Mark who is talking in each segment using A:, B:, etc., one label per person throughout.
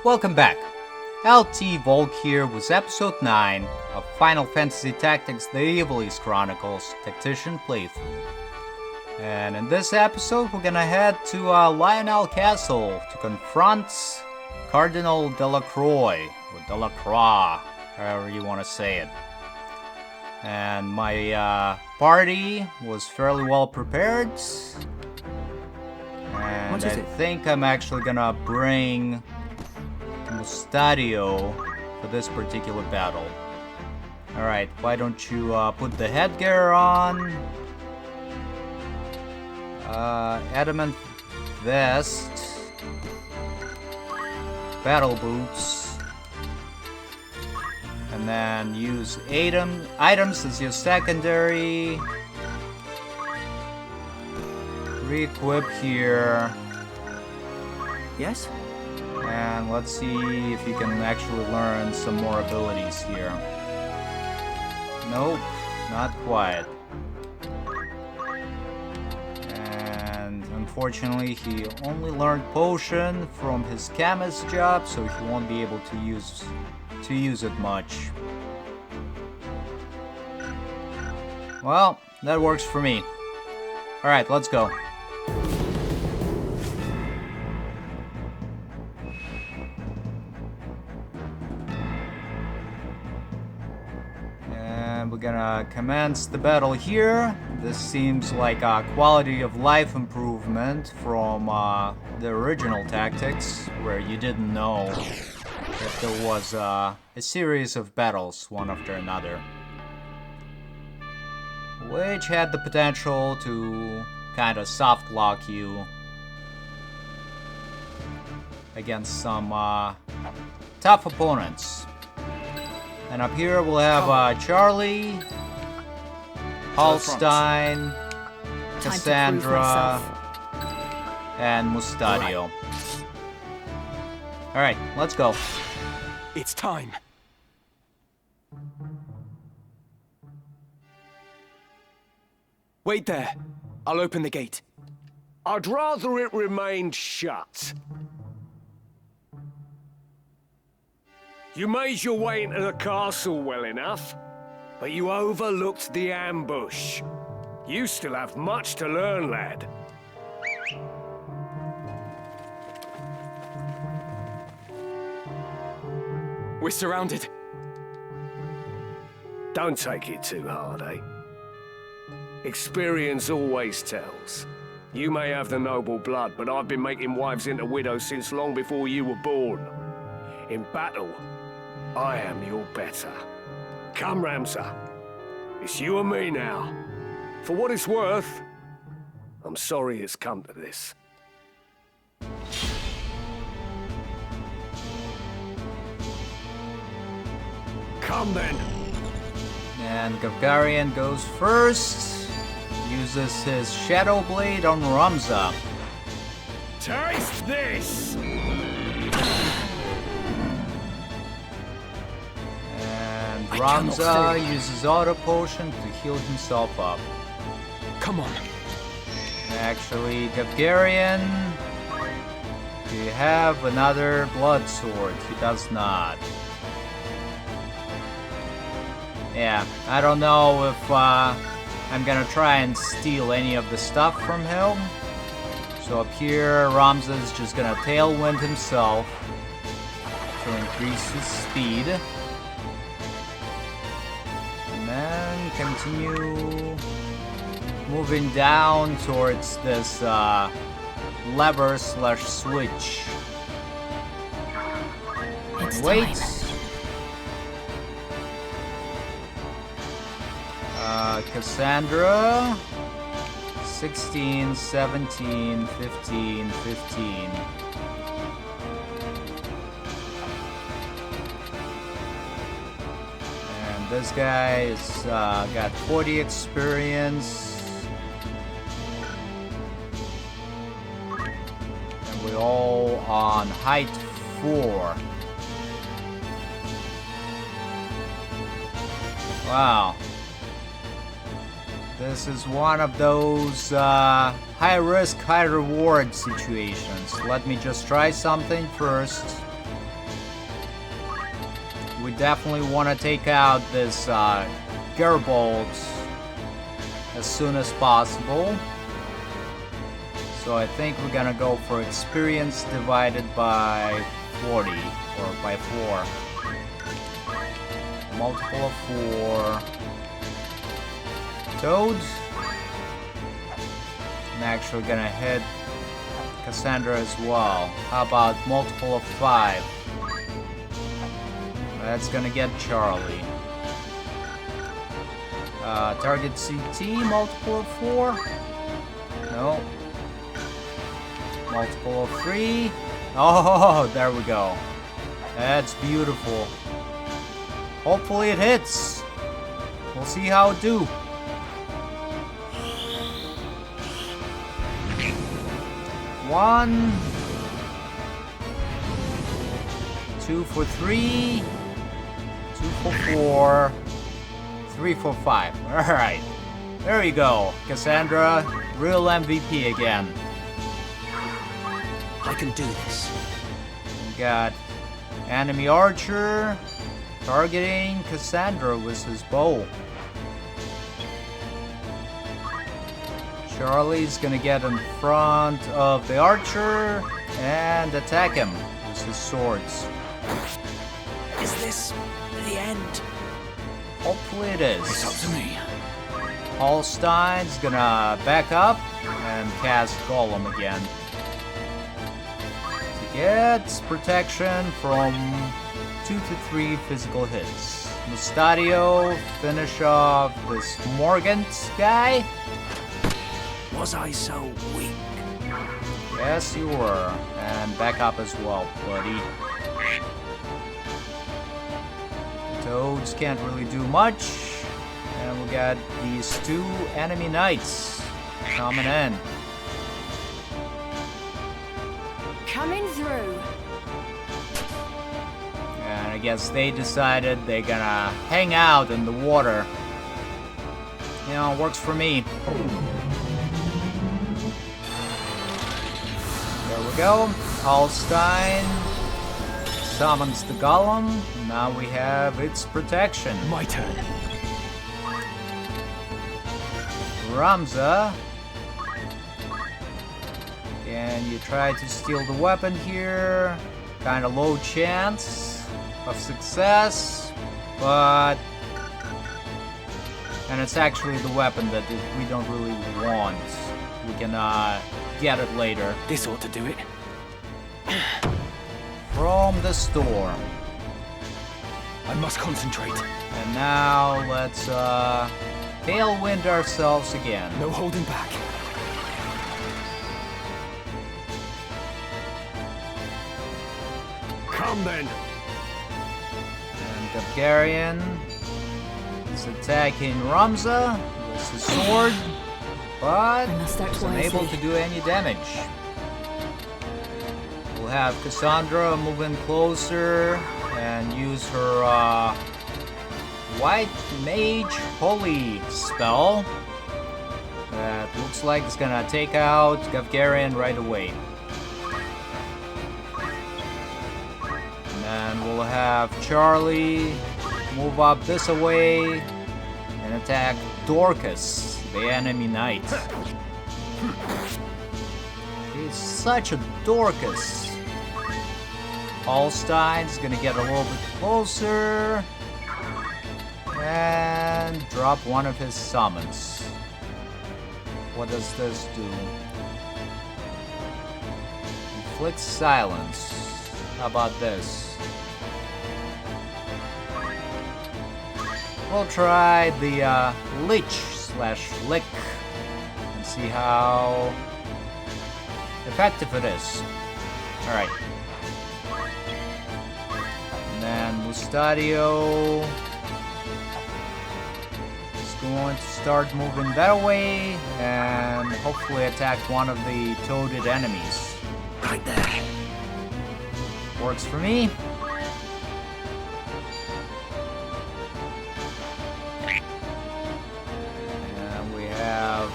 A: Welcome back. LT Volk here with episode 9 of Final Fantasy Tactics The Evilise Chronicles Tactician playthrough. And in this episode we're gonna head to Lionel Castle to confront Cardinal Delacroix, or Delacroix, however you want to say it. And my party was fairly well prepared. And I think I'm actually gonna bring Mustadio for this particular battle. Alright, why don't you put the headgear on? Adamant vest. Battle boots. And then use items as your secondary. Re-equip here.
B: Yes?
A: And let's see if you can actually learn some more abilities here. Nope, not quite. And unfortunately he only learned potion from his chemist job, so he won't be able to use it much. Well, that works for me. Alright, let's go. And we're gonna commence the battle here. This seems like a quality of life improvement from the original Tactics, where you didn't know if there was a series of battles one after another, which had the potential to kind of soft lock you against some tough opponents. And up here we'll have Charlie, Holstein, Cassandra, and Mustadio. Alright, let's go.
B: It's time. Wait there. I'll open the gate.
C: I'd rather it remained shut. You made your way into the castle well enough, but you overlooked the ambush. You still have much to learn, lad.
B: We're surrounded.
C: Don't take it too hard, eh? Experience always tells. You may have the noble blood, but I've been making wives into widows since long before you were born. In battle, I am your better. Come, Ramza. It's you and me now. For what it's worth, I'm sorry it's come to this. Come then.
A: And Gavgarian goes first. Uses his Shadow Blade on Ramza.
C: Taste this!
A: And Ramza uses Auto Potion to heal himself up.
B: Come on.
A: Actually, Gavgarian, do you have another Blood Sword? He does not. Yeah, I don't know if I'm gonna try and steal any of the stuff from him. So up here, Ramza is just gonna Tailwind himself to increase his speed. And then continue moving down towards this lever/switch. Wait. Cassandra, 16, 17, 15, 15. And this guy's got 40 experience. And we're all on height 4. Wow. This is one of those high risk, high reward situations. Let me just try something first. we definitely want to take out this Gerbold as soon as possible. So I think we're gonna go for experience divided by 40, or by 4. Multiple of 4. Toads. I'm actually gonna hit Cassandra as well. How about multiple of 5? That's gonna get Charlie. Target CT, multiple of 4? No. Multiple of 3? Oh, there we go. That's beautiful. Hopefully it hits. We'll see how it do. One. 2 for 3. 2 for 4. 3 for 5. Alright. There you go. Cassandra, real MVP again.
B: I can do this.
A: We got enemy archer targeting Cassandra with his bow. Charlie's gonna get in front of the archer and attack him with his swords.
B: Is this the end?
A: Hopefully it is.
B: It's up to me.
A: Holstein's gonna back up and cast Golem again. He gets protection from 2 to 3 physical hits. Mustadio finish off this Morgant guy.
B: Was I so weak?
A: Yes, you were. And back up as well, buddy. The Toads can't really do much. And we got these 2 enemy knights coming in.
D: Coming through.
A: And I guess they decided they're gonna hang out in the water. You know, it works for me. There we go. Holstein summons the Golem. Now we have its protection.
B: My turn.
A: Ramza. And you try to steal the weapon here. Kind of low chance of success, but... And it's actually the weapon that we don't really want. We can get it later.
B: This ought to do it.
A: From the storm.
B: I must concentrate.
A: And now let's tailwind ourselves again.
B: No holding back.
C: Come then.
A: And Gavgarian is attacking Ramza with his sword, but
D: I must act
A: is unable
D: wisely.
A: to do any damage. We'll have Cassandra move in closer and use her White Mage Holy spell. That looks like it's gonna take out Gavgarian right away. And then we'll have Charlie move up this way and attack Dorcas, the enemy knight. He's such a Dorcas. Holstein's gonna get a little bit closer and drop one of his summons. What does this do? Inflict silence. How about this? We'll try the Lich/Lick and see how effective it is. Alright. And then Mustadio is going to start moving that way and hopefully attack one of the toaded enemies.
B: Right there.
A: Works for me. And we have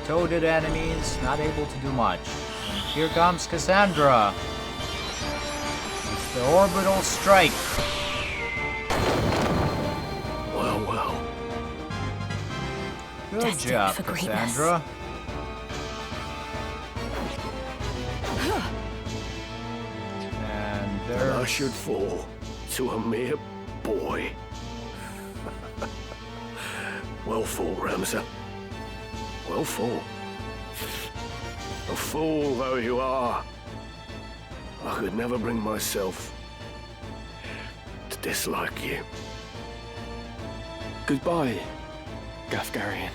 A: toaded enemies, not able to do much. And here comes Cassandra. It's the orbital strike. Good
D: Destined
A: job,
D: for greatness.
A: Cassandra. And
C: And I
A: there's...
C: should fall to a mere boy. Well fought, Ramza. Well fought. A fool though you are, I could never bring myself to dislike you.
B: Goodbye, Gafgarian.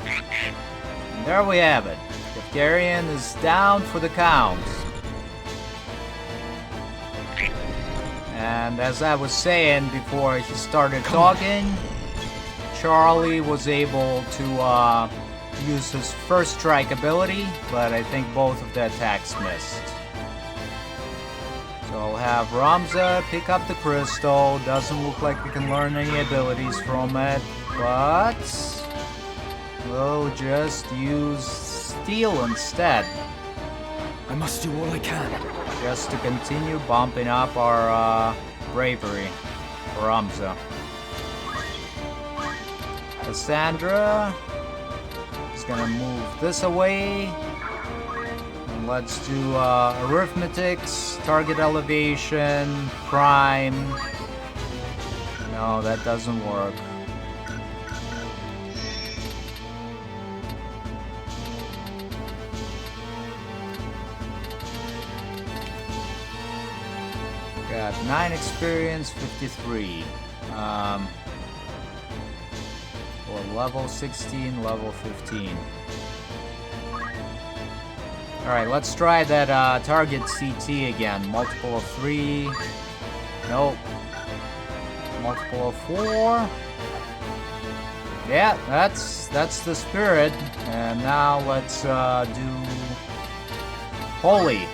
A: And there we have it. Gafgarian is down for the count. And as I was saying before he started talking, Charlie was able to use his first strike ability, but I think both of the attacks missed. So I'll have Ramza pick up the crystal. Doesn't look like we can learn any abilities from it, but we'll just use Steel instead,
B: I must do all I can.
A: just to continue bumping up our bravery for Ramza. Cassandra is gonna move this away. And let's do arithmetics, target elevation, prime. No, that doesn't work. Got 9 experience, 53. Or level 16, level 15. Alright, let's try that target CT again. Multiple of 3. Nope. Multiple of 4. Yeah, that's the spirit. And now let's do Holy.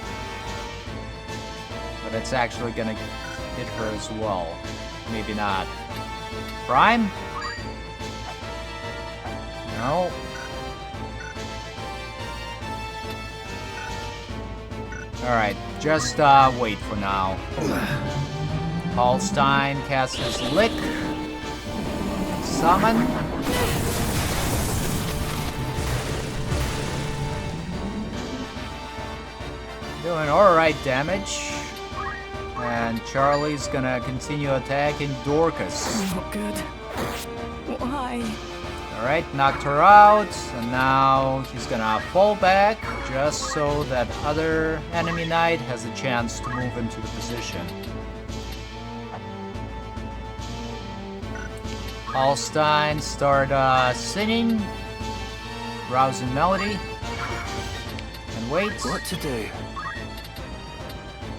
A: But it's actually gonna hit her as well. Maybe not. Prime? No. Alright, just wait for now. Holstein casts his lick. Summon. Doing alright damage. And Charlie's gonna continue attacking Dorcas.
D: Not good. Why?
A: Alright, knocked her out, and now he's gonna fall back just so that other enemy knight has a chance to move into the position. Holstein start singing, rousing melody, and wait.
B: What to do?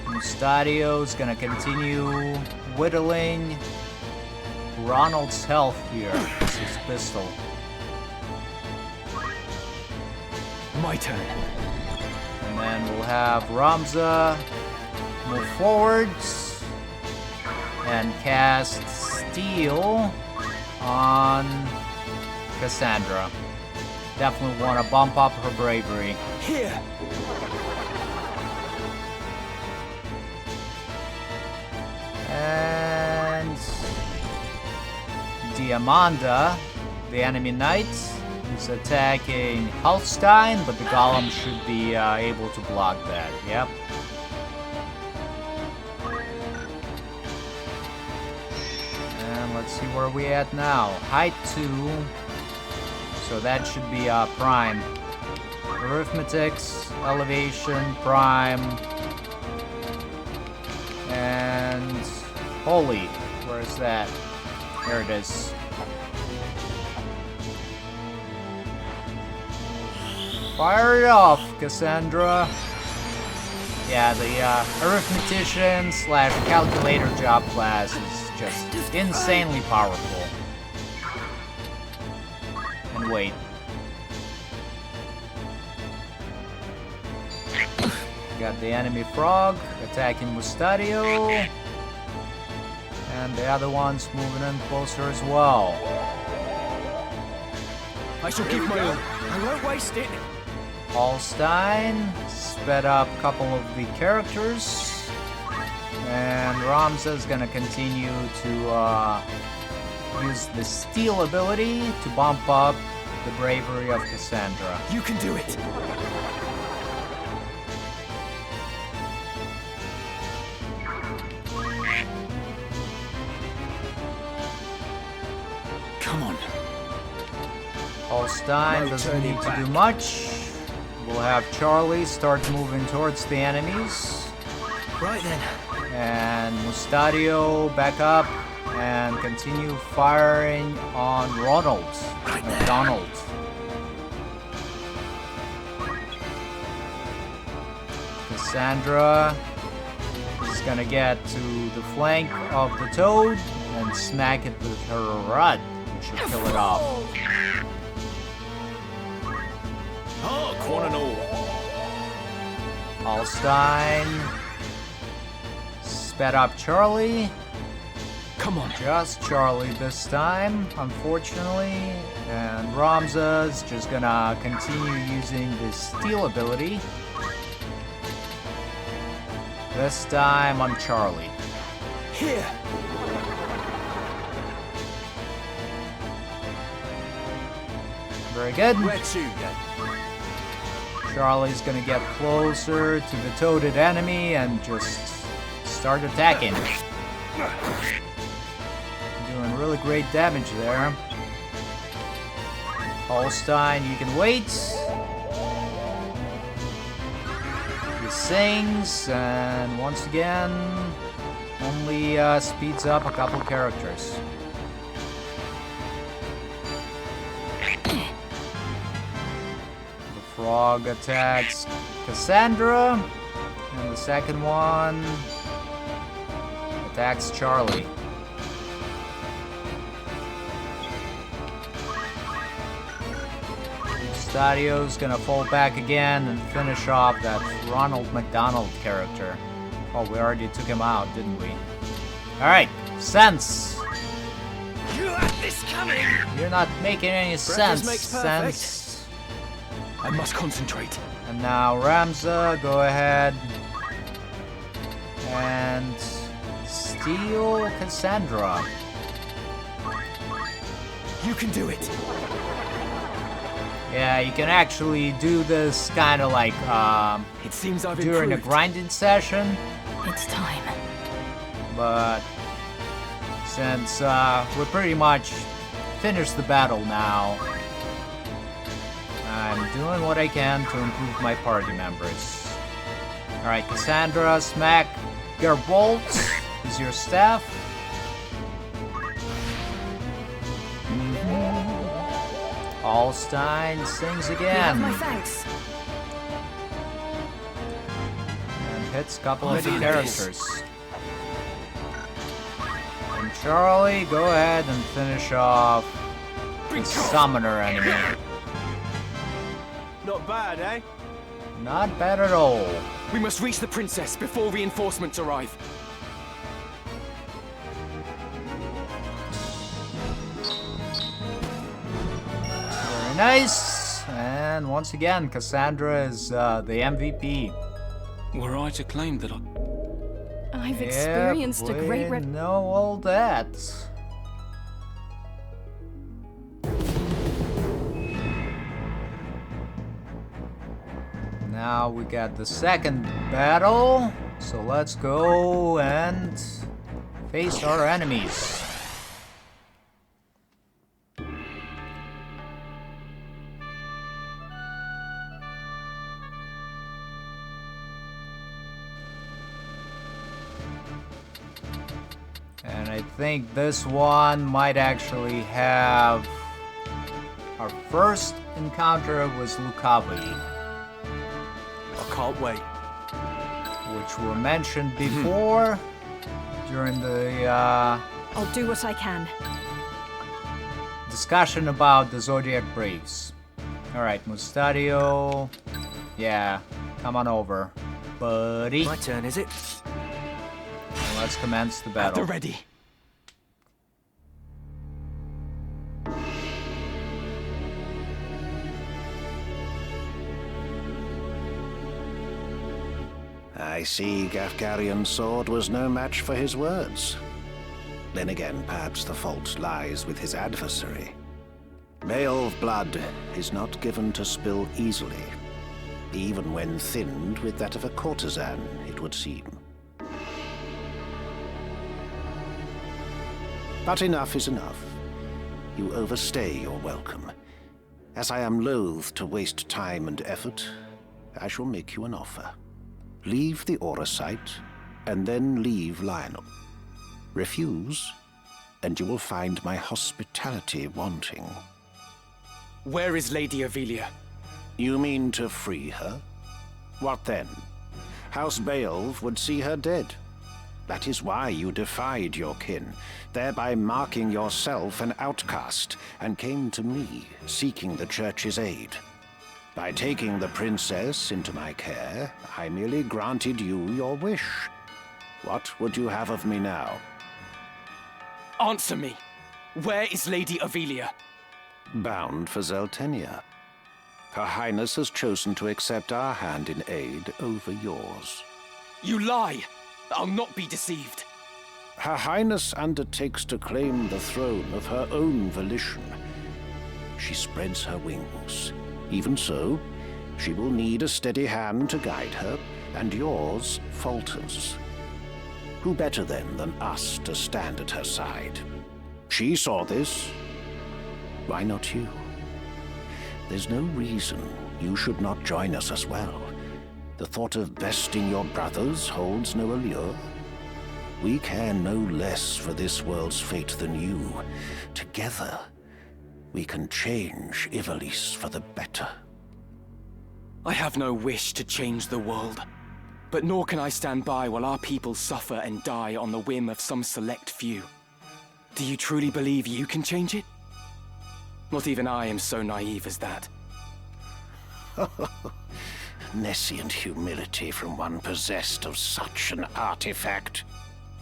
A: Mustadio's gonna continue whittling Ronald's health here with his pistol.
B: My turn.
A: And then we'll have Ramza move forwards and cast Steel on Cassandra. Definitely want to bump up her bravery.
B: Here.
A: And Diamanda, the enemy knight, is attacking Holstein, but the golem should be able to block that. Yep. And let's see where we at now. Height 2, so that should be prime. Arithmetics, elevation, prime, and holy. Where is that? There it is. Fire it off, Cassandra. Yeah, the arithmetician / calculator job class is just insanely powerful. And wait. Got the enemy frog attacking Mustadio. And the other one's moving in closer as well.
B: I shall give my all. I won't waste it.
A: Holstein sped up a couple of the characters. And Ramza's gonna continue to use the Steel ability to bump up the bravery of Cassandra.
B: You can do it! Come on.
A: Holstein doesn't need to do much. We'll have Charlie start moving towards the enemies.
B: Right then.
A: And Mustadio back up and continue firing on Ronald. McDonald. Cassandra is gonna get to the flank of the toad and smack it with her rod, which should kill it off.
B: Oh, one and all.
A: Holstein sped up Charlie.
B: Come on.
A: Just Charlie this time, unfortunately. And Ramza's just gonna continue using the Steel ability. This time on Charlie.
B: Here.
A: Very good.
B: Where to then?
A: Charlie's gonna get closer to the toaded enemy and just start attacking. Doing really great damage there. Holstein, you can wait. He sings, and once again, only speeds up a couple characters. The frog attacks Cassandra, and the second one attacks Charlie. Stadio's gonna fall back again and finish off that Ronald McDonald character. Oh, we already took him out, didn't we? Alright, Sense!
B: You had this coming!
A: You're not making any sense,
B: makes perfect.
A: Sense.
B: I must concentrate.
A: And now Ramza, go ahead and steal Cassandra.
B: You can do it.
A: Yeah, you can actually do this kind of like
B: It seems I've
A: during a
B: improved.
A: grinding session,
D: It's time.
A: but since we pretty much finished the battle now, I'm doing what I can to improve my party members. Alright, Cassandra, smack your bolt is your staff. Holstein sings
D: You have my
A: again
D: thanks.
A: and hits a couple of
B: Ready,
A: characters. And Charlie, go ahead and finish off the summoner enemy.
B: Not bad, eh?
A: Not bad at all.
B: We must reach the princess before reinforcements arrive.
A: Very nice. And once again, Cassandra is the MVP.
E: Were I to claim that
D: I've experienced a great
A: we know all that. Now we got the second battle, so let's go and face our enemies. And I think this one might actually have our first encounter was Lukavi,
B: I can't wait.
A: which were mentioned before during the
D: I'll do what I can.
A: discussion about the Zodiac Braves. Alright, Mustadio. Yeah, come on over, buddy.
B: My turn, is it?
A: And let's commence the
B: At
A: battle.
B: the ready.
F: I see Gafgarian's sword was no match for his words. Then again, perhaps the fault lies with his adversary. Male blood is not given to spill easily, even when thinned with that of a courtesan, it would seem. But enough is enough. You overstay your welcome. As I am loath to waste time and effort, I shall make you an offer. Leave the Aurocite, and then leave Lionel. Refuse, and you will find my hospitality wanting.
B: Where is Lady Avelia?
F: You mean to free her? What then? House Beowulf would see her dead. That is why you defied your kin, thereby marking yourself an outcast, and came to me, seeking the Church's aid. By taking the princess into my care, I merely granted you your wish. What would you have of me now?
B: Answer me. Where is Lady Avelia?
F: Bound for Zeltenia. Her Highness has chosen to accept our hand in aid over yours.
B: You lie! I'll not be deceived.
F: Her Highness undertakes to claim the throne of her own volition. She spreads her wings. Even so, she will need a steady hand to guide her, and yours falters. Who better then than us to stand at her side? She saw this. Why not you? There's no reason you should not join us as well. The thought of besting your brothers holds no allure. We care no less for this world's fate than you. Together, we can change Ivalice for the better.
B: I have no wish to change the world. But nor can I stand by while our people suffer and die on the whim of some select few. Do you truly believe you can change it? Not even I am so naive as that.
F: Nescient humility from one possessed of such an artifact.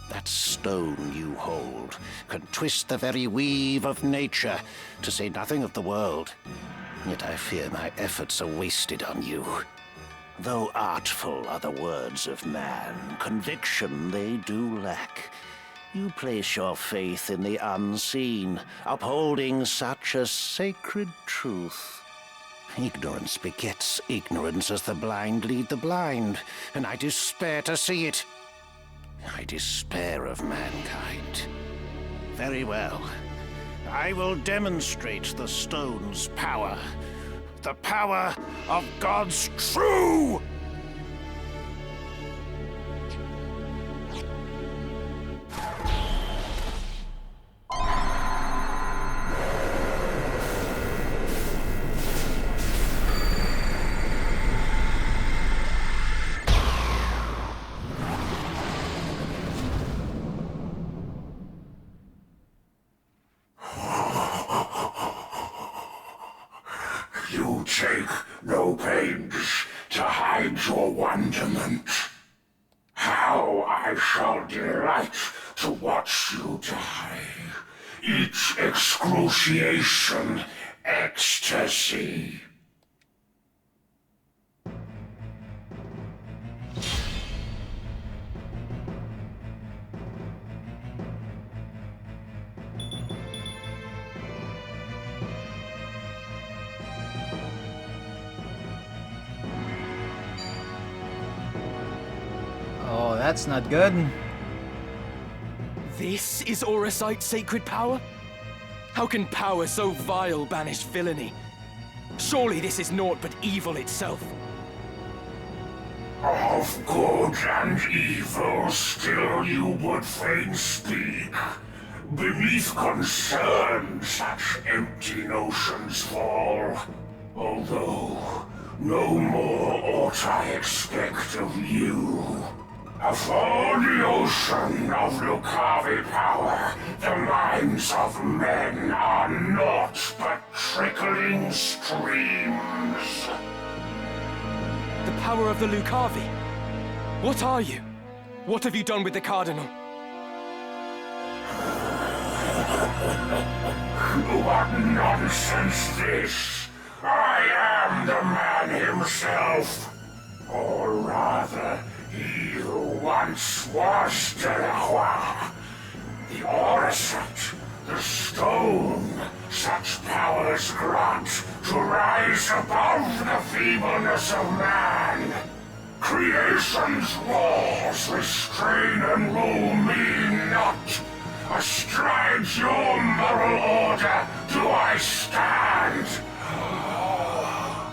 F: That stone you hold can twist the very weave of nature, to say nothing of the world. Yet I fear my efforts are wasted on you. Though artful are the words of man, conviction they do lack. You place your faith in the unseen, upholding such a sacred truth. Ignorance begets ignorance as the blind lead the blind, and I despair to see it. I despair of mankind. Very well. I will demonstrate the stone's power. The power of God's true!
G: You take no pains to hide your wonderment. How I shall delight to watch you die. Each excruciation, ecstasy.
A: Oh, that's not good.
B: This is Aurocite's sacred power? How can power so vile banish villainy? Surely this is naught but evil itself.
G: Of good and evil still you would fain speak. Beneath concern such empty notions fall. Although no more ought I expect of you. Afore the ocean of Lucavi power, the minds of men are naught but trickling streams.
B: The power of the Lucavi? What are you? What have you done with the Cardinal?
G: What nonsense this! I am the man himself. Or rather, he who once was Delacroix. The Aurocite, the stone, such powers grant to rise above the feebleness of man. Creation's laws restrain and rule me not. Astride your moral order do I stand.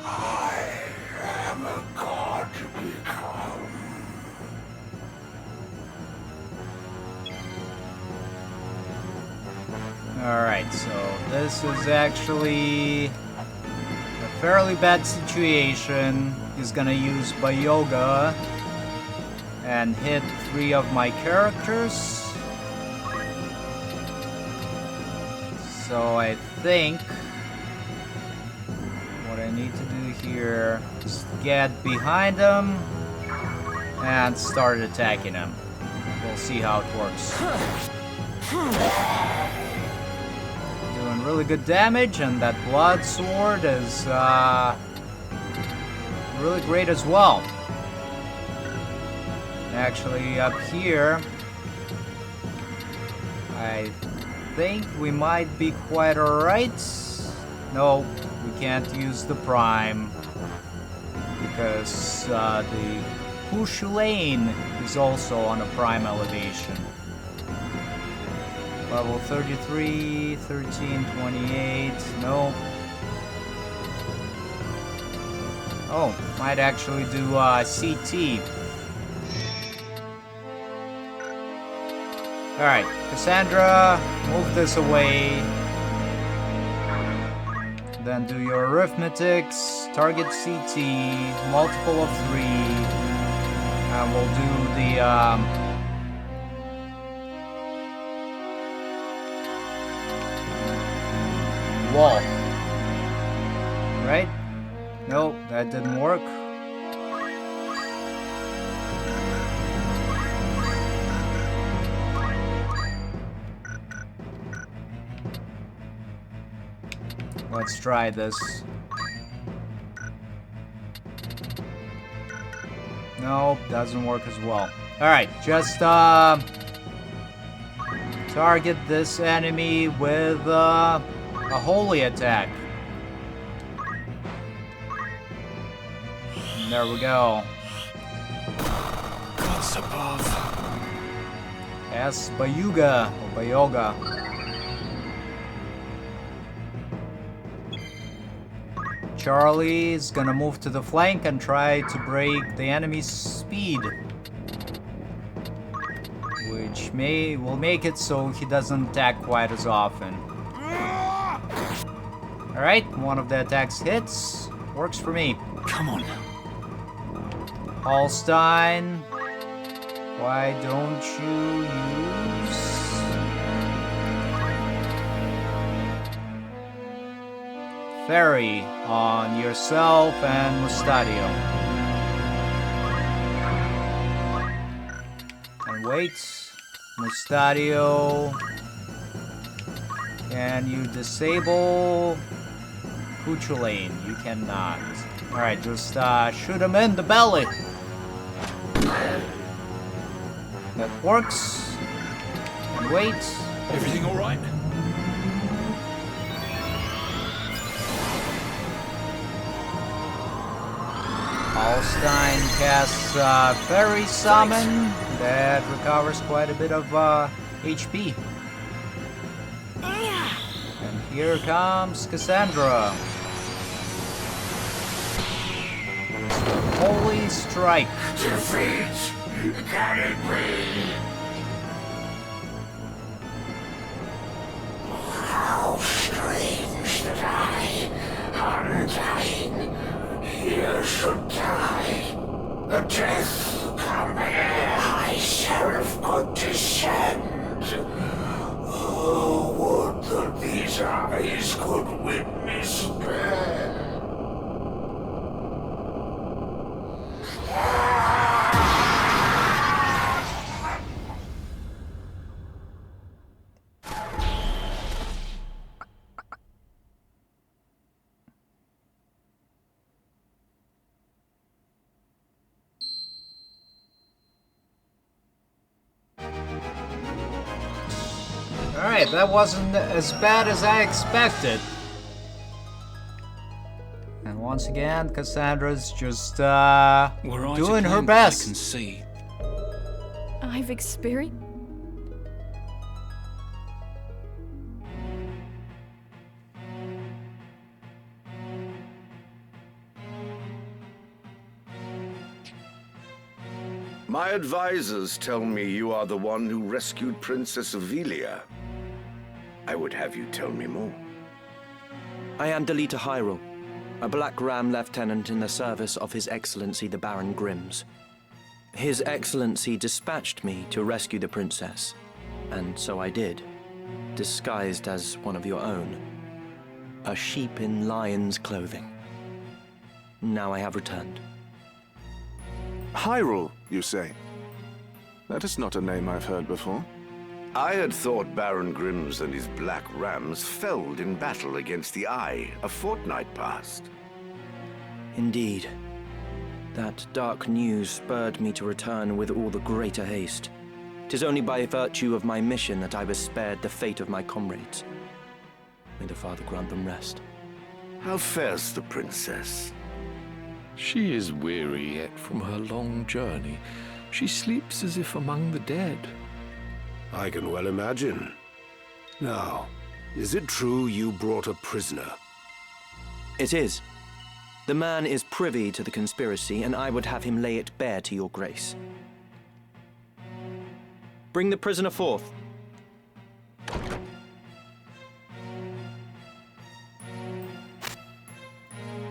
G: I am a god become.
A: Alright, so this is actually a fairly bad situation. He's gonna use Byoga and hit 3 of my characters. So I think what I need to do here is get behind him and start attacking him. We'll see how it works. Doing really good damage, and that blood sword is really great as well. Actually, up here, I think we might be quite alright. No, we can't use the prime because the push lane is also on a prime elevation. Level 33, 13, 28, no. Oh, might actually do CT. Alright, Cassandra, move this away. Then do your arithmetics, target CT, multiple of 3, and we'll do the wall. Right? Nope, that didn't work. Let's try this. Nope, doesn't work as well. Alright, just target this enemy with a holy attack. And there we go.
B: Gods above.
A: Yes, Bayuga or Bayoga. Charlie is gonna move to the flank and try to break the enemy's speed, which will make it so he doesn't attack quite as often. Alright, one of the attacks hits. Works for me.
B: Come on.
A: Holstein, why don't you use Fairy on yourself and Mustadio? And wait, Mustadio, can you disable Cuchulain? You cannot. Alright, just shoot him in the belly. That works. And wait.
E: Everything all right?
A: Holstein casts Fairy Summon. That recovers quite a bit of HP. And here comes Cassandra. Holy Strike.
G: Defeat! Can it be? How strange that I, undying, here should die. A death come ere I seraph could descend. Oh, would that these eyes could witness death.
A: Alright, that wasn't as bad as I expected. And once again, Cassandra's just
E: Were I to
A: doing her
E: claim that I
A: best.
E: concede,
D: I've experienced.
C: My advisors tell me you are the one who rescued Princess Avelia. I would have you tell me more.
H: I am Delita Hyrule, a Black Ram lieutenant in the service of His Excellency the Baron Grimms. His Excellency dispatched me to rescue the princess, and so I did, disguised as one of your own. A sheep in lion's clothing. Now I have returned.
I: Hyrule, you say? That is not a name I've heard before.
C: I had thought Baron Grimms and his Black Rams felled in battle against the Eye a fortnight past.
H: Indeed. That dark news spurred me to return with all the greater haste. 'Tis only by virtue of my mission that I was spared the fate of my comrades. May the Father grant them rest.
C: How fares the princess?
J: She is weary yet from her long journey. She sleeps as if among the dead.
C: I can well imagine. Now, is it true you brought a prisoner?
H: It is. The man is privy to the conspiracy, and I would have him lay it bare to your grace. Bring the prisoner forth.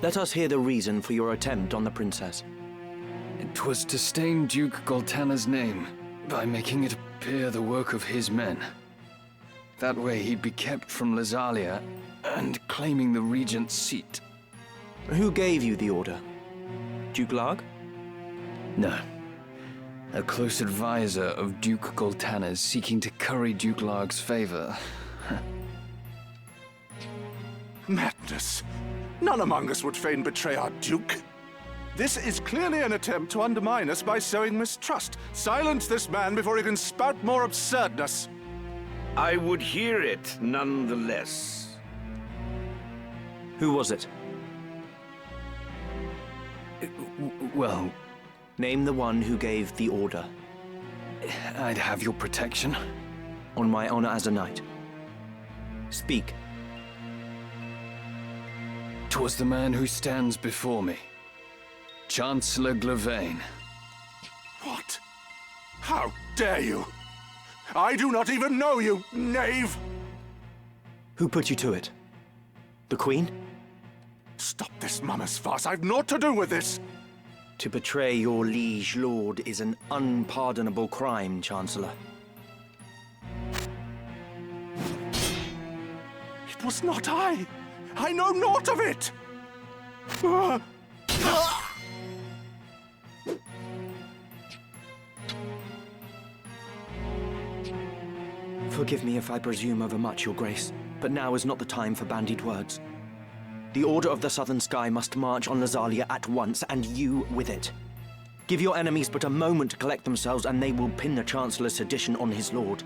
H: Let us hear the reason for your attempt on the princess.
B: It was to stain Duke Goltana's name by making it appear the work of his men. That way he'd be kept from Lazalia and claiming the regent's seat.
H: Who gave you the order? Duke Larg?
B: No. A close advisor of Duke Goltana's seeking to curry Duke Larg's favor.
I: Madness! None among us would fain betray our Duke. This is clearly an attempt to undermine us by sowing mistrust. Silence this man before he can spout more absurdness.
C: I would hear it nonetheless.
H: Who was it?
B: Well,
H: Name the one who gave the order.
B: I'd have your protection.
H: On my honor as a knight. Speak.
B: 'Twas the man who stands before me. Chancellor Glavain.
I: What? How dare you? I do not even know you, knave!
H: Who put you to it? The Queen?
I: Stop this mummer's farce. I've naught to do with this.
H: To betray your liege lord is an unpardonable crime, Chancellor.
I: It was not I. I know naught of it.
H: Forgive me if I presume overmuch, Your Grace, but now is not the time for bandied words. The Order of the Southern Sky must march on Lazalia at once, and you with it. Give your enemies but a moment to collect themselves, and they will pin the Chancellor's sedition on his lord.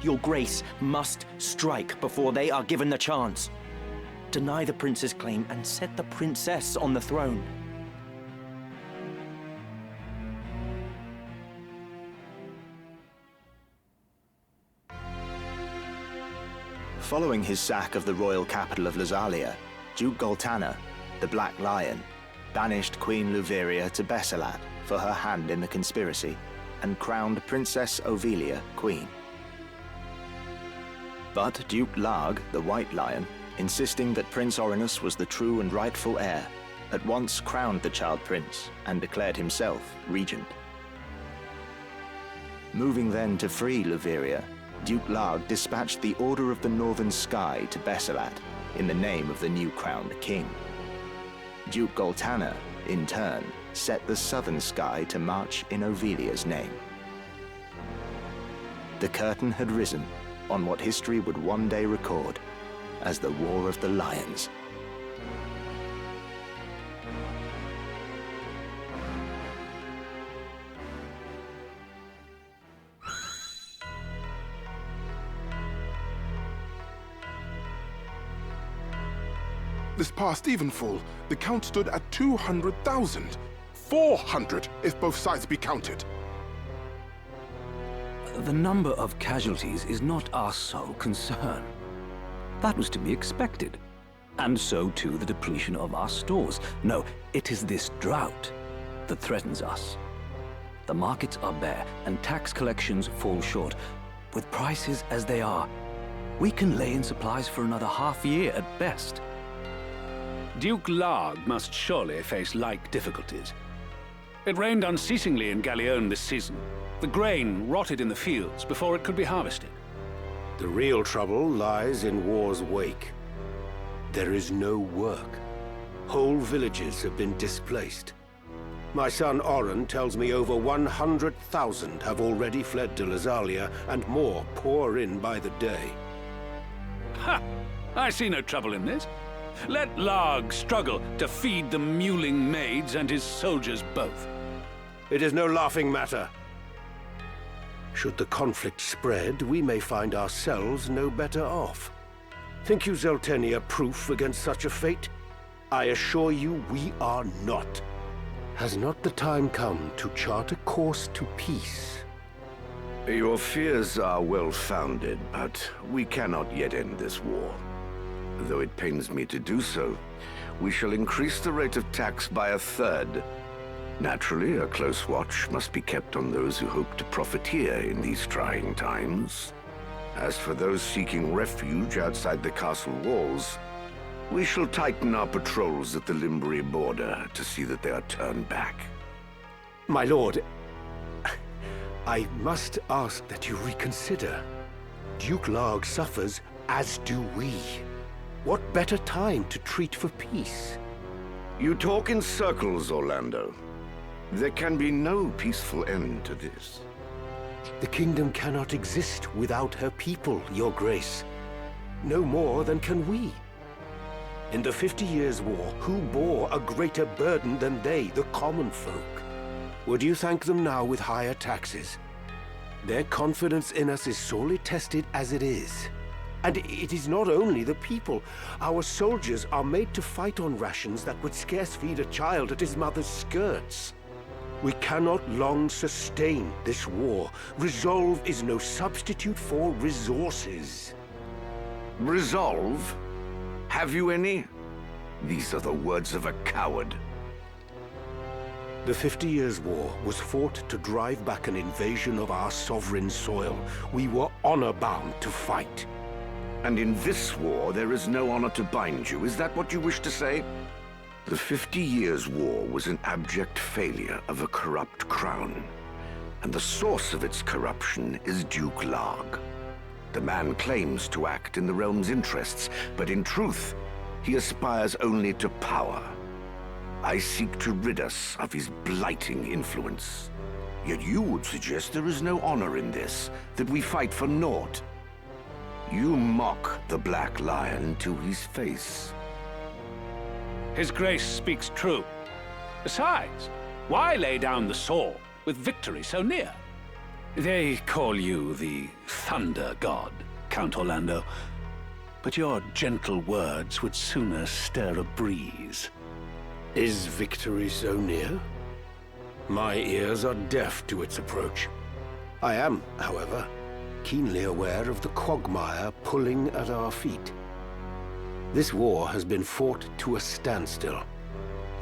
H: Your Grace must strike before they are given the chance. Deny the prince's claim and set the princess on the throne.
K: Following his sack of the royal capital of Lazalia, Duke Goltana, the Black Lion, banished Queen Luveria to Beselat for her hand in the conspiracy, and crowned Princess Avelia queen. But Duke Larg, the White Lion, insisting that Prince Orinus was the true and rightful heir, at once crowned the child prince and declared himself regent. Moving then to free Luveria, Duke Larg dispatched the Order of the Northern Sky to Beselat in the name of the new crowned king. Duke Goltana, in turn, set the Southern Sky to march in Ovelia's name. The curtain had risen on what history would one day record as the War of the Lions.
I: This past evenfall, the count stood at 200,000. 400, if both sides be counted.
L: The number of casualties is not our sole concern. That was to be expected. And so too the depletion of our stores. No, it is this drought that threatens us. The markets are bare, and tax collections fall short. With prices as they are, we can lay in supplies for another half year at best.
E: Duke Larg must surely face like difficulties. It rained unceasingly in Galleon this season. The grain rotted in the fields before it could be harvested.
C: The real trouble lies in war's wake. There is no work. Whole villages have been displaced. My son Oren tells me over 100,000 have already fled to Lazalia, and more pour in by the day.
E: Ha! I see no trouble in this. Let Larg struggle to feed the mewling maids and his soldiers both.
C: It is no laughing matter. Should the conflict spread, we may find ourselves no better off. Think you Zeltenia proof against such a fate? I assure you we are not. Has not the time come to chart a course to peace?
G: Your fears are well-founded, but we cannot yet end this war. Though it pains me to do so, we shall increase the rate of tax by 1/3. Naturally, a close watch must be kept on those who hope to profiteer in these trying times. As for those seeking refuge outside the castle walls, we shall tighten our patrols at the Limbri border to see that they are turned back.
C: My lord, I must ask that you reconsider. Duke Larg suffers, as do we. What better time to treat for peace?
G: You talk in circles, Orlando. There can be no peaceful end to this.
C: The kingdom cannot exist without her people, your grace. No more than can we. In the 50 Years' War, who bore a greater burden than they, the common folk? Would you thank them now with higher taxes? Their confidence in us is sorely tested as it is. And it is not only the people. Our soldiers are made to fight on rations that would scarce feed a child at his mother's skirts. We cannot long sustain this war. Resolve is no substitute for resources.
G: Resolve? Have you any? These are the words of a coward.
C: The 50 Years' War was fought to drive back an invasion of our sovereign soil. We were honor-bound to fight.
G: And in this war, there is no honor to bind you. Is that what you wish to say? The 50 Years' War was an abject failure of a corrupt crown. And the source of its corruption is Duke Larg. The man claims to act in the realm's interests, but in truth, he aspires only to power. I seek to rid us of his blighting influence. Yet you would suggest there is no honor in this, that we fight for naught. You mock the Black Lion to his face.
E: His Grace speaks true. Besides, why lay down the sword with victory so near? They call you the Thunder God, Count Orlando, but your gentle words would sooner stir a breeze.
C: Is victory so near? My ears are deaf to its approach. I am, however, keenly aware of the quagmire pulling at our feet. This war has been fought to a standstill.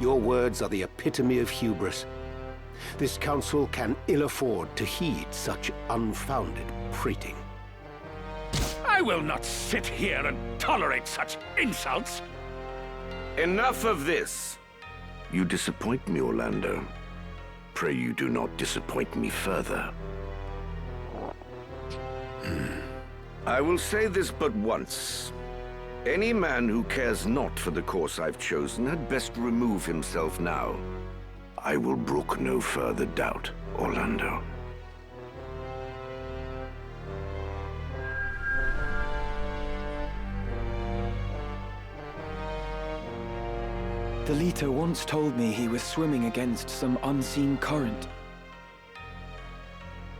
C: Your words are the epitome of hubris. This council can ill afford to heed such unfounded prating.
E: I will not sit here and tolerate such insults.
G: Enough of this. You disappoint me, Orlando. Pray you do not disappoint me further. I will say this but once. Any man who cares not for the course I've chosen had best remove himself now. I will brook no further doubt, Orlando.
H: Delito once told me he was swimming against some unseen current.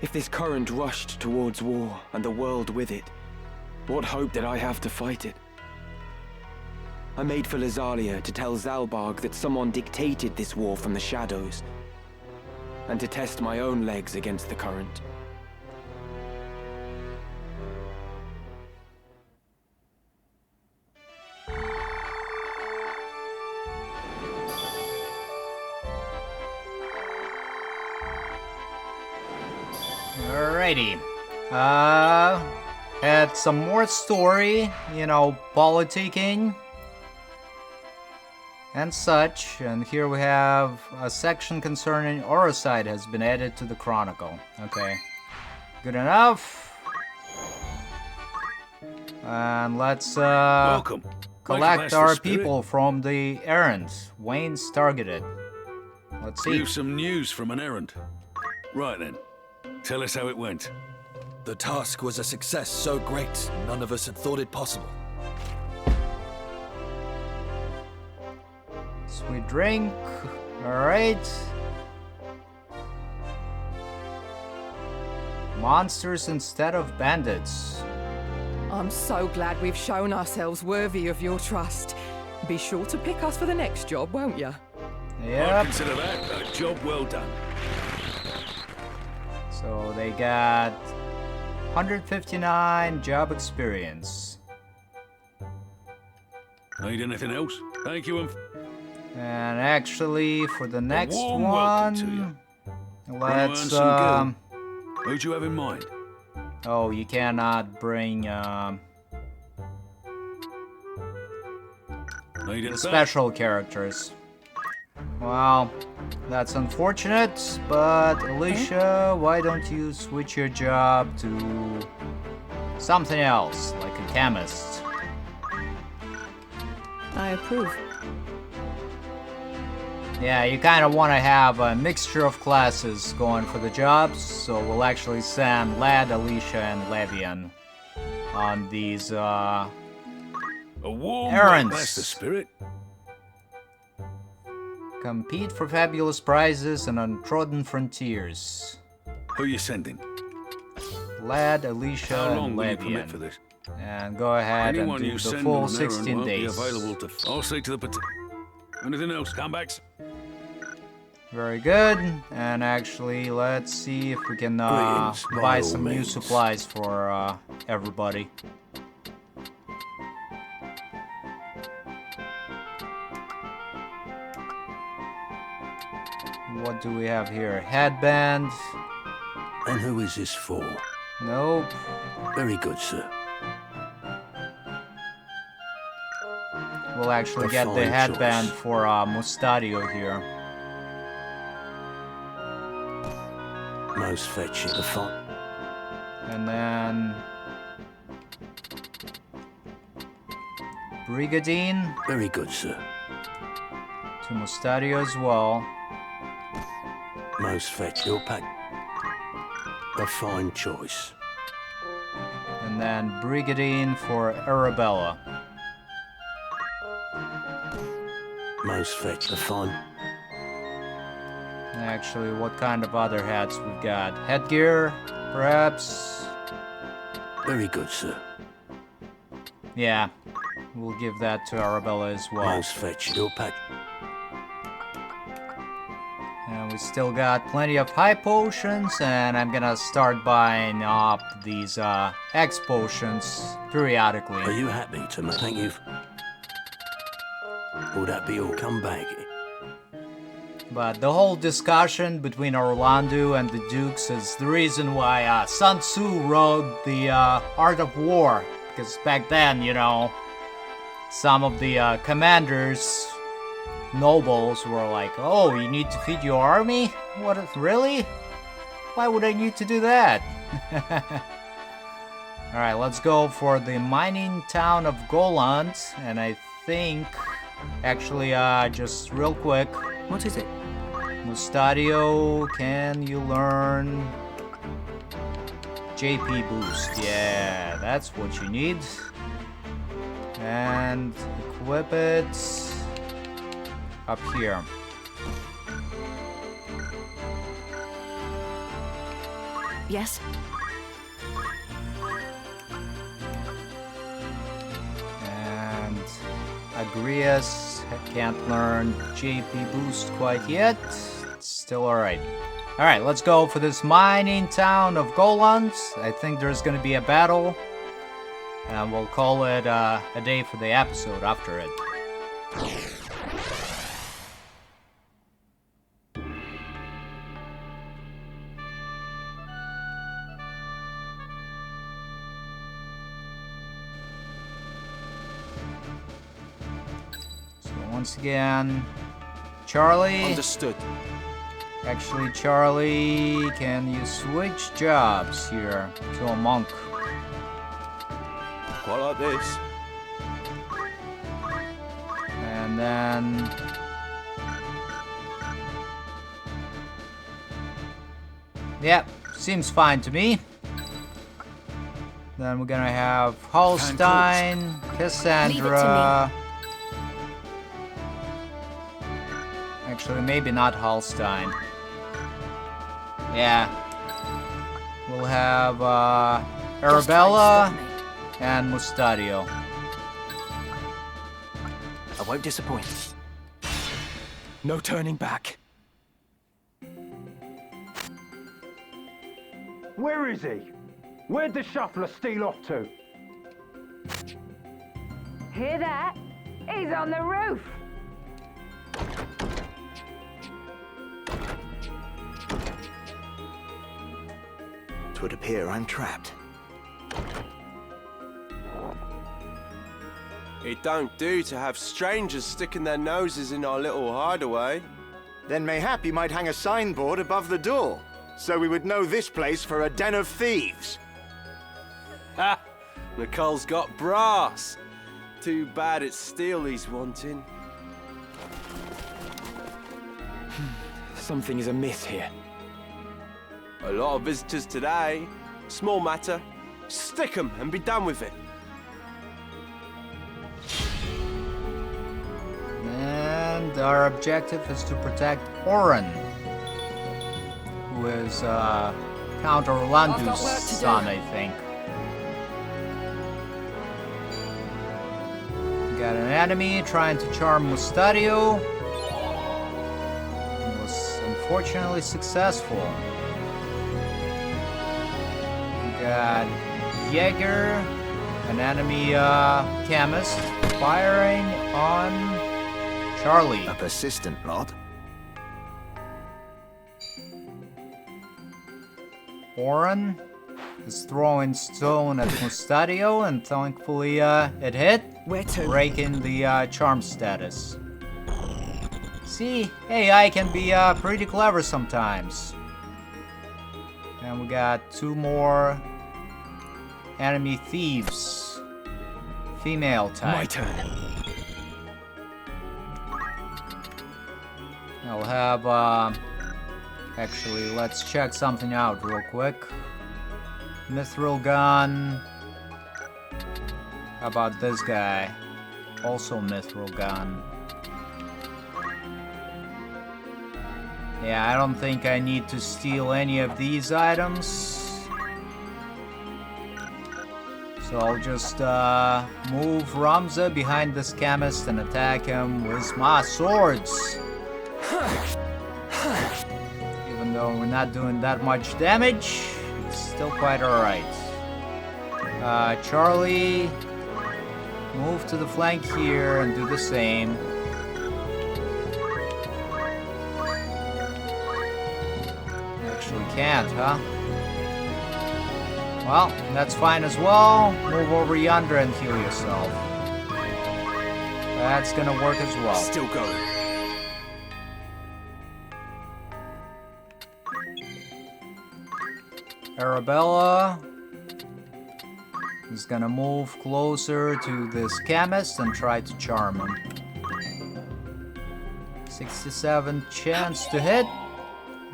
H: If this current rushed towards war, and the world with it, what hope did I have to fight it? I made for Lazalia to tell Zalbarg that someone dictated this war from the shadows, and to test my own legs against the current.
A: Alrighty. Had some more story, you know, politicking and such. And here we have a section concerning Aurocite has been added to the Chronicle. Okay. Good enough. And let's
E: Welcome.
A: collect our people from the errand. Wayne's targeted. Let's see.
E: You've some news from an errand. Right then. Tell us how it went.
M: The task was a success so great, none of us had thought it possible.
A: Sweet drink. Alright. Monsters instead of bandits.
N: I'm so glad we've shown ourselves worthy of your trust. Be sure to pick us for the next job, won't you?
E: I
A: Yep.
E: consider that a job well done.
A: So they got 159 job experience.
E: Need anything else? Thank you
A: And actually, for the next
E: warm welcome to
A: one,
E: you.
A: let's
E: Who'd you have in mind?
A: oh, you cannot bring
E: Need it back?
A: special characters. Well, that's unfortunate, but Alicia, why don't you switch your job to something else, like a chemist?
N: I approve.
A: Yeah, you kind of want to have a mixture of classes going for the jobs, so we'll actually send Lad, Alicia, and Levian on these
E: A warm
A: errands.
E: That's the spirit.
A: Compete for fabulous prizes and untrodden frontiers.
E: Who you sending?
A: Lad, Alicia,
E: How long
A: and
E: will you commit
A: Levian.
E: for this?
A: And go ahead
E: Anyone
A: and do
E: you
A: the
E: send
A: full
E: on an errand
A: 16
E: won't
A: days.
E: be available to. I'll see to the. Anything else? Comebacks?
A: Very good. And actually, let's see if we can
G: Greetings, by
A: buy
G: all
A: some new
G: means.
A: supplies for everybody. What do we have here? Headband.
L: And who is this for?
A: Nope.
L: Very good, sir.
A: We'll actually
L: A
A: get the
L: fine
A: headband
L: choice.
A: for Mustadio here.
L: Most fetching. A fine.
A: And then Brigadine
L: Very good, sir.
A: to Mustadio as well.
L: Most fetch. Your pack. A fine choice.
A: And then Brigadine for Arabella.
L: Most fetch. A fine.
A: And actually, what kind of other hats we've got? Headgear, perhaps?
L: Very good, sir.
A: Yeah, we'll give that to Arabella as well.
L: Most fetch. Your pack.
A: And we still got plenty of high potions, and I'm gonna start buying up these X potions periodically.
L: Are you happy to thank you? Will that be all? Come back.
A: But the whole discussion between Orlando and the Dukes is the reason why Sun Tzu wrote the Art of War. Because back then, you know, some of the commanders, nobles, were like, oh, you need to feed your army? What, really? Why would I need to do that? Alright, let's go for the mining town of Goland. And I think, actually, just real quick.
H: What is it?
A: Mustadio, can you learn JP boost? Yeah, that's what you need. And equip it up here.
D: Yes?
A: And Agrias can't learn JP boost quite yet. It's still alright. Alright, let's go for this mining town of Golans. I think there's gonna be a battle. And we'll call it a day for the episode after it. So once again, Charlie.
H: Understood.
A: Actually, Charlie, can you switch jobs here to a monk?
O: Quite like this.
A: And then... Yep, seems fine to me. Then we're gonna have Holstein, Cassandra... Actually, maybe not Holstein. Yeah. We'll have Arabella and Mustadio.
H: I won't disappoint. No turning back.
P: Where is he? Where'd the shuffler steal off to?
Q: Hear that? He's on the roof.
K: It would appear I'm trapped.
O: It don't do to have strangers sticking their noses in our little hideaway.
R: Then mayhap you might hang a signboard above the door, so we would know this place for a den of thieves.
O: Ha! Nicole's got brass. Too bad it's steel he's wanting.
H: Something is amiss here.
O: A lot of visitors today. Small matter. Stick 'em and be done with it.
A: And our objective is to protect Oren, who is Count Orlando's son, I think. Got an enemy trying to charm Mustadio. He was unfortunately successful. Got Jaeger, an enemy chemist, firing on Charlie.
K: A persistent lot.
A: Oren is throwing stone at Mustadio, and thankfully it hit, breaking the charm status. See, AI can be pretty clever sometimes. And we got two more enemy thieves. Female type.
H: My turn.
A: I'll have, actually, let's check something out real quick. Mithril gun. How about this guy? Also mithril gun. Yeah, I don't think I need to steal any of these items. So I'll just move Ramza behind this chemist and attack him with my swords. Even though we're not doing that much damage, it's still quite alright. Charlie, move to the flank here and do the same. Actually can't, huh? Well, that's fine as well. Move over yonder and heal yourself. That's gonna work as well.
H: Still going.
A: Arabella is gonna move closer to this chemist and try to charm him. 67 chance to hit,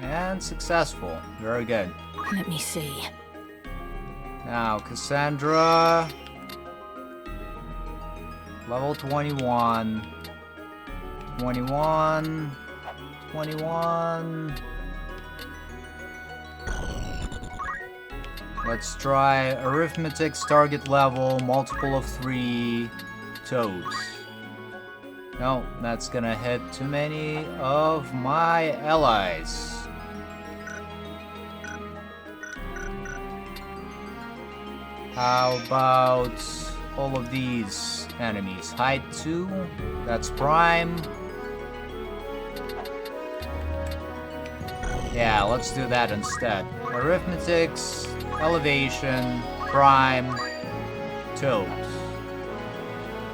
A: and successful. Very good.
D: Let me see.
A: Now, Cassandra, level 21. 21. 21. Let's try arithmetic's target level, multiple of 3 toads. No, that's gonna hit too many of my allies. How about all of these enemies? Height 2, that's prime. Yeah, let's do that instead. Arithmetics, elevation, prime, toads.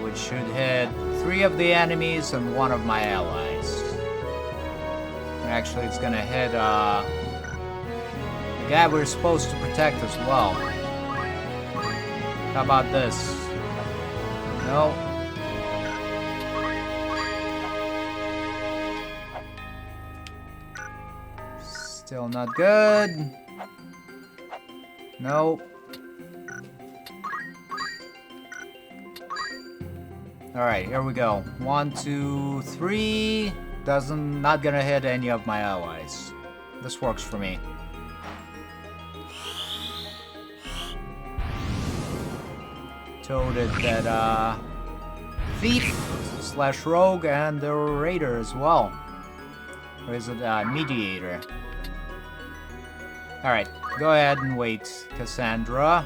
A: Which should hit 3 of the enemies and 1 of my allies. Actually, it's gonna hit the guy we're supposed to protect as well. How about this? No. Still not good. Nope. Alright, here we go. 1, 2, 3. Not gonna hit any of my allies. This works for me. Toaded that thief / rogue and the raider as well. Or is it mediator? Alright, go ahead and wait, Cassandra.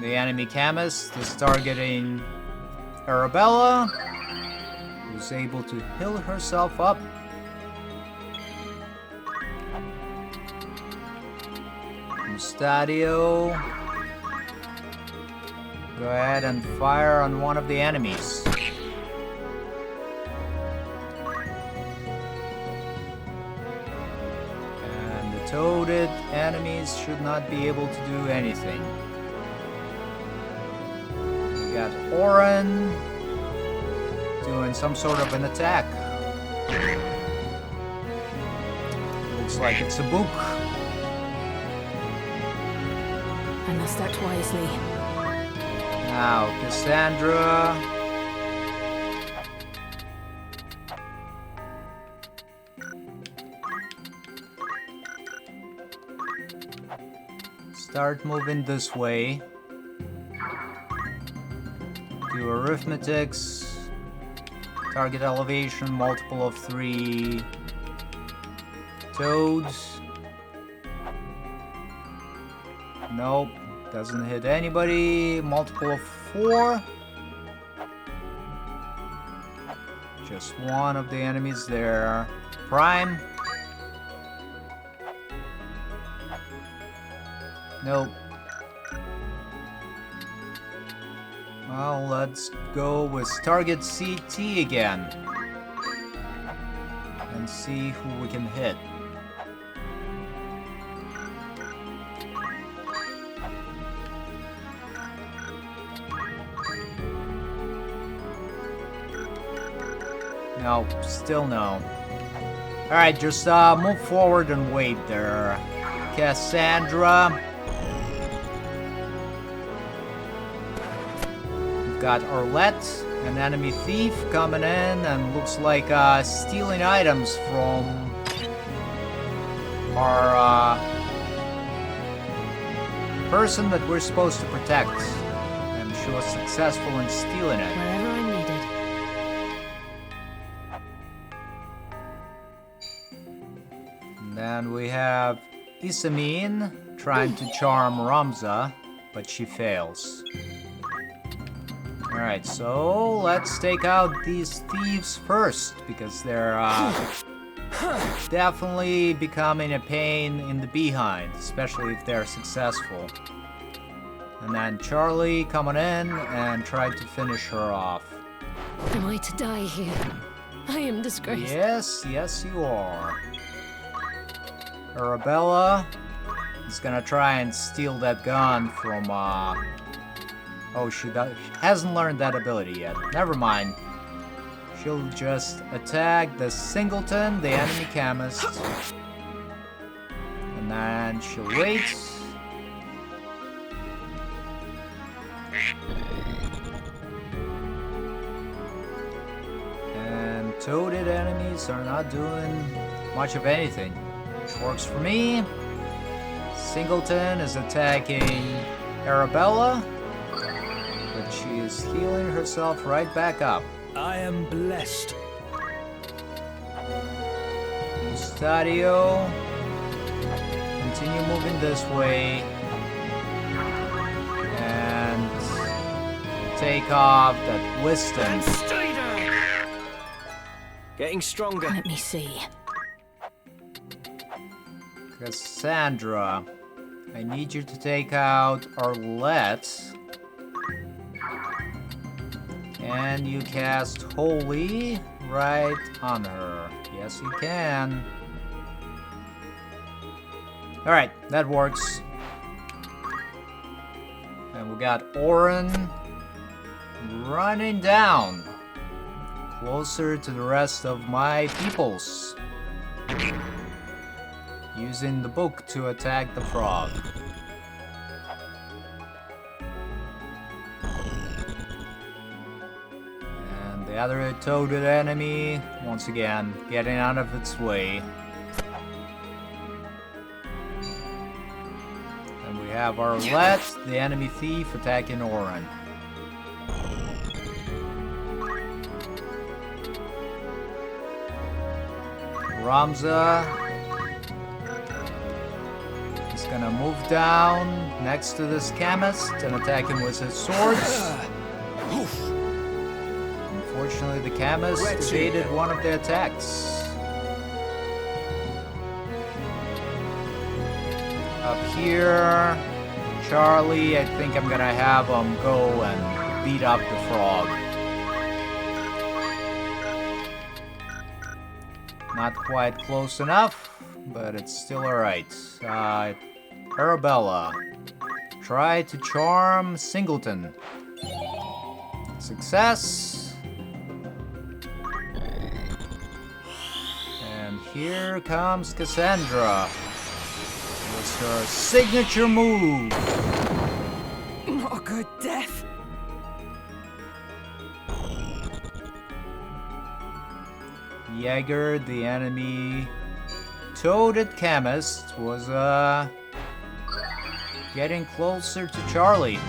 A: The enemy chemist is targeting Arabella, who's able to heal herself up. Mustadio, go ahead and fire on one of the enemies. And the toaded enemies should not be able to do anything. We got Oren doing some sort of an attack. Looks like it's a book.
D: I must act wisely.
A: Now, Cassandra. Start moving this way. Do arithmetics. Target elevation, multiple of 3. Toads. Nope, doesn't hit anybody. Multiple of 4. Just one of the enemies there. Prime. Nope. Well, let's go with target CT again. And see who we can hit. No, still no. Alright, just move forward and wait there, Cassandra. We've got Arlette, an enemy thief, coming in and looks like stealing items from our person that we're supposed to protect. And she was successful in stealing it.
D: Wherever I'm needed.
A: And we have Isamin trying to charm Ramza, but she fails. Alright, so let's take out these thieves first, because they're definitely becoming a pain in the behind, especially if they're successful. And then Charlie coming in and trying to finish her off.
D: Am I to die here? I am disgraced.
A: Yes, you are. Arabella is gonna try and steal that gun from, oh, she hasn't learned that ability yet. Never mind. She'll just attack the Singleton, the enemy chemist. And then she'll wait. And toaded enemies are not doing much of anything. Which works for me. Singleton is attacking Arabella, but But she is healing herself right back up.
M: I am blessed.
A: Stadio. Continue moving this way. And take off that wisdom.
H: Getting stronger.
D: Let me see.
A: Cassandra, I need you to take out Arlette. And you cast Holy right on her. Yes, you can. Alright, that works. And we got Oren running down. Closer to the rest of my peoples. Using the book to attack the frog. And the other toaded enemy, once again, getting out of its way. And we have Arlette, the enemy thief, attacking Oren. Ramza is gonna move down next to this chemist and attack him with his swords. Unfortunately, the chemist evaded one of the attacks. Up here, Charlie, I think I'm gonna have him go and beat up the frog. Not quite close enough, but it's still alright. Arabella. Try to charm Singleton. Success. And here comes Cassandra. With her signature move.
N: Not a good death.
A: Jaeger, the enemy toaded chemist, was getting closer to Charlie.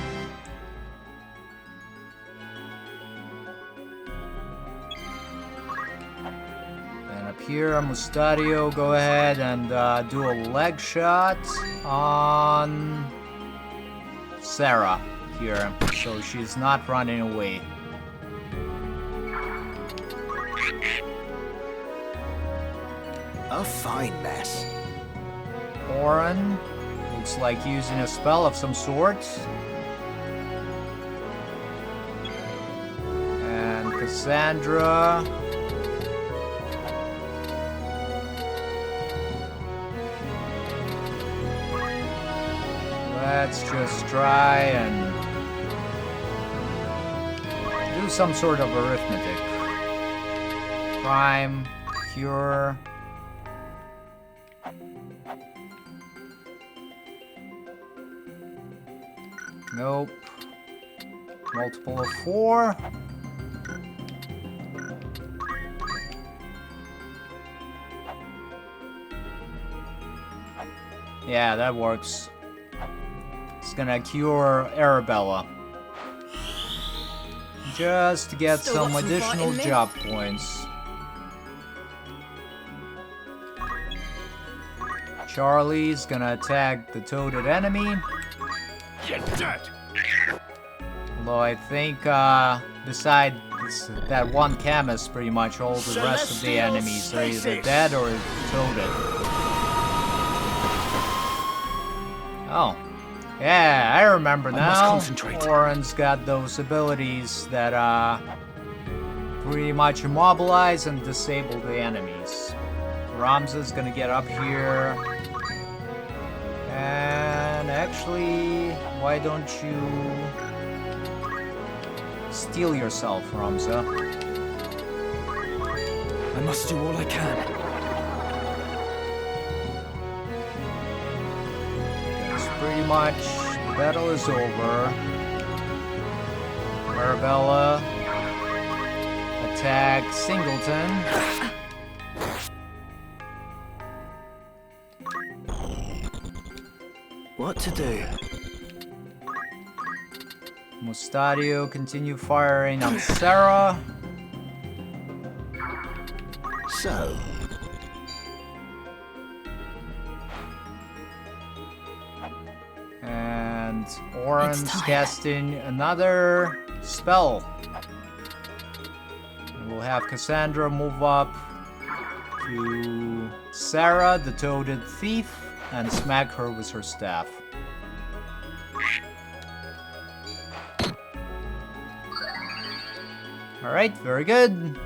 A: And up here, Mustadio, go ahead and do a leg shot on Sarah here, so she's not running away.
F: A fine mess.
A: Oren looks like using a spell of some sort. And Cassandra. Let's just try and do some sort of arithmetic. Prime, cure. Nope. Multiple of 4. Yeah, that works. It's gonna cure Arabella. Just to get some additional job points. Charlie's gonna attack the toaded enemy.
C: You're dead.
A: Although I think, beside that one chemist, pretty much all the rest of the enemies are either dead or toaded. Oh. Yeah, I remember now. Oren's got those abilities that, pretty much immobilize and disable the enemies. Ramza's gonna get up here. And actually, why don't you steal yourself, Ramza?
H: I must do all I can.
A: It's pretty much, the battle is over. Arabella attack Singleton.
H: What to do?
A: Mustadio continue firing on Sarah.
F: So,
A: and Oren's casting another spell. And we'll have Cassandra move up to Sarah, the toaded thief, and smack her with her staff. Alright, very good.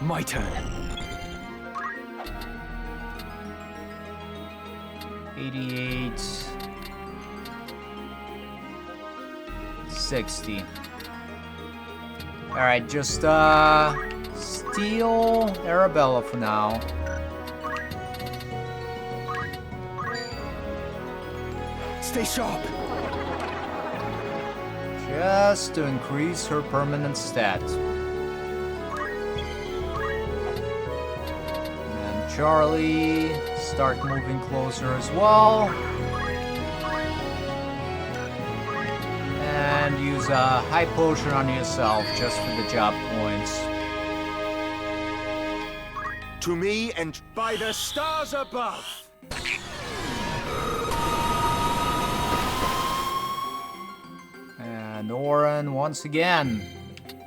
H: My turn.
A: 88. 60. Alright, just steal Arabella for now.
H: Stay sharp.
A: Just to increase her permanent stat. And Charlie, start moving closer as well. And use a high potion on yourself just for the job points.
R: To me and by the stars above!
A: And Oren, once again,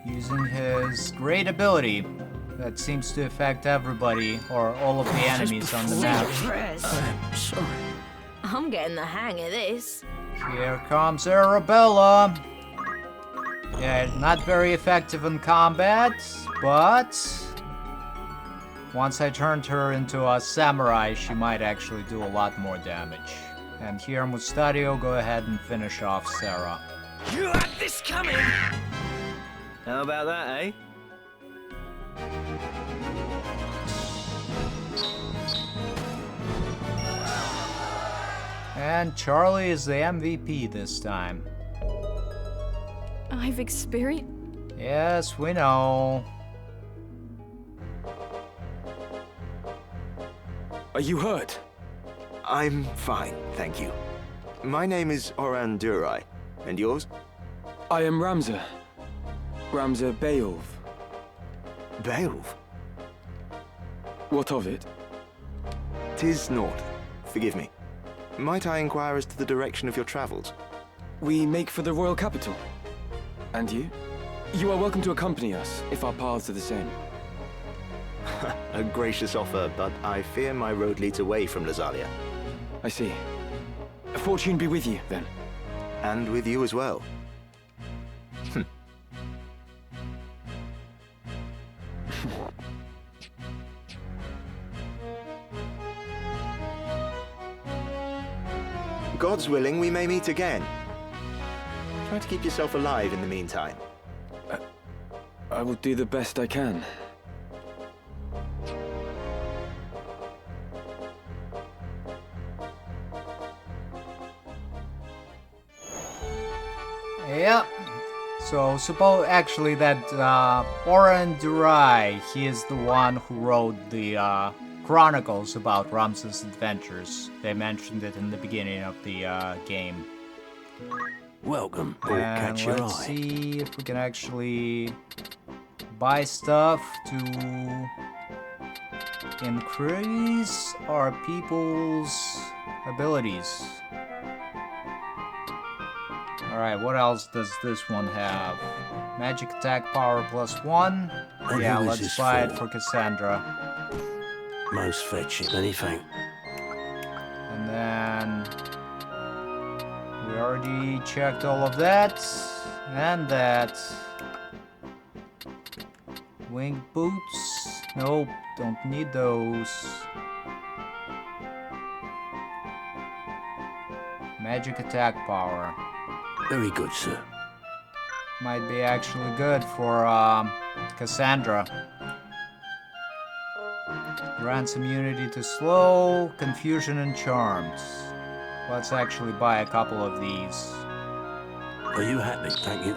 A: using his great ability that seems to affect everybody, or all of the enemies on the map.
D: Sorry. I'm getting the hang of this.
A: Here comes Arabella. Yeah, not very effective in combat, but once I turned her into a samurai, she might actually do a lot more damage. And here, Mustadio, go ahead and finish off Sarah.
O: You had this coming!
H: How about that, eh?
A: And Charlie is the MVP this time.
D: I've experienced...
A: Yes, we know.
H: Are you hurt?
K: I'm fine, thank you. My name is Oran Durai. And yours?
H: I am Ramza. Ramza Beov.
K: Beov?
H: What of it?
K: 'Tis naught. Forgive me. Might I inquire as to the direction of your travels?
H: We make for the royal capital. And you? You are welcome to accompany us, if our paths are the same.
K: A gracious offer, but I fear my road leads away from Lazalia.
H: I see. Fortune be with you, then.
K: And with you as well. God's willing, we may meet again. Try to keep yourself alive in the meantime.
H: I will do the best I can.
A: Yep. So suppose actually that Oren Durai, he is the one who wrote the chronicles about Ramza's adventures. They mentioned it in the beginning of the game.
L: Welcome.
A: And let's see if we can actually buy stuff to increase our people's abilities. Alright, what else does this one have? Magic attack power +1.
L: And
A: yeah,
L: who is
A: let's
L: this
A: buy it
L: for?
A: for Cassandra.
L: Most fetching, anything.
A: And then we already checked all of that and that. Winged boots? Nope, don't need those. Magic attack power.
L: Very good, sir.
A: Might be actually good for Cassandra. Grants immunity to slow, confusion, and charms. Let's actually buy a couple of these.
L: Are you happy? Thank you.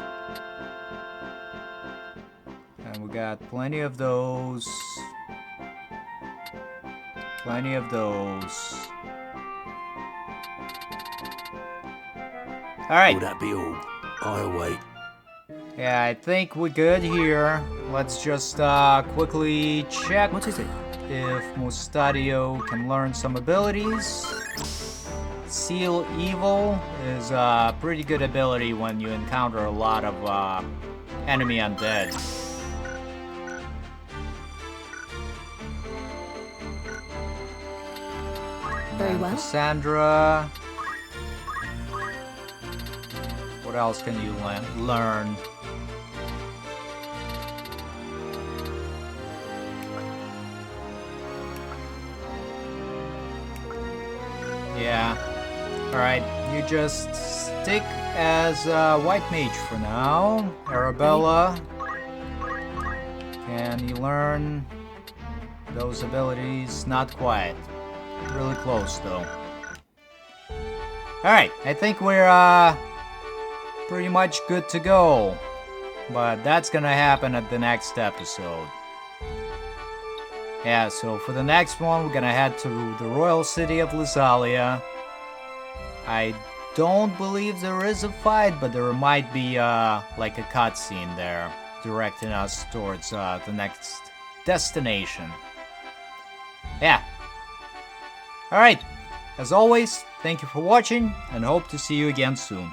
A: And we got plenty of those. Plenty of those. Alright.
L: Will that be all?
M: I'll wait.
A: Yeah, I think we're good here. Let's just quickly check.
H: What is it?
A: If Mustadio can learn some abilities. Seal Evil is a pretty good ability when you encounter a lot of enemy undead.
D: Very well.
A: Cassandra. What else can you learn? Yeah. Alright, you just stick as White Mage for now. Arabella. Can you learn those abilities? Not quite. Really close though. Alright, I think we're pretty much good to go. But that's gonna happen at the next episode. Yeah, so for the next one, we're gonna head to the Royal City of Lysalia. I don't believe there is a fight, but there might be like a cutscene there, directing us towards the next destination. Yeah. Alright, as always, thank you for watching, and hope to see you again soon.